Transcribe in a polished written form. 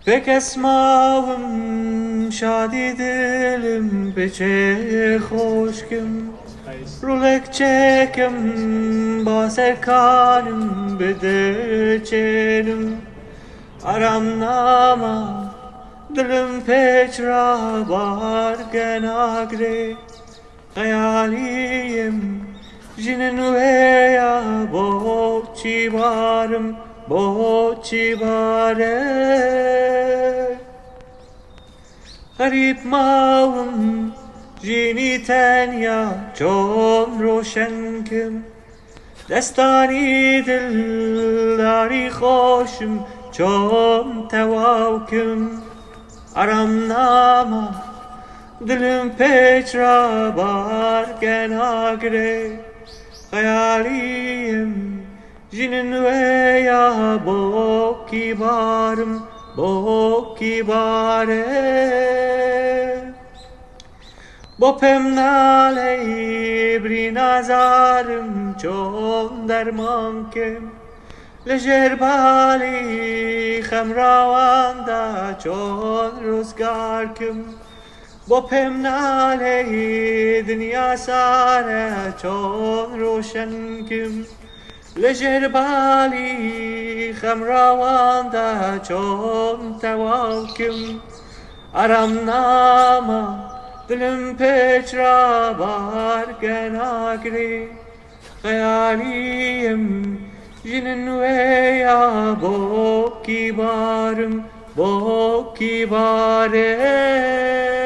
Pek esmavım şadi dilim beçe hoşgüm Rulek çekim baser kanım bedeçenim Aram nama dilim peçra bargen agre Hayaliyim jinin veya boçi varım boçi bare Garip mavum jini tenya çon roşen kim Destani dildari hoşum çon tevavküm Aram nama dilim peçra bargen agre Hayaliyim jinin veya boki barım boki bare Bopem nale bri nazarım çon derman kem Lejer bali hamravanda çon ruzgar kim Bopem nale dünya sare çon roşen kim Lejer bali hamravanda çon tevavkim Aram nama dilim peçra bargen agri Hayaliyim jinin veya boki barım boki bare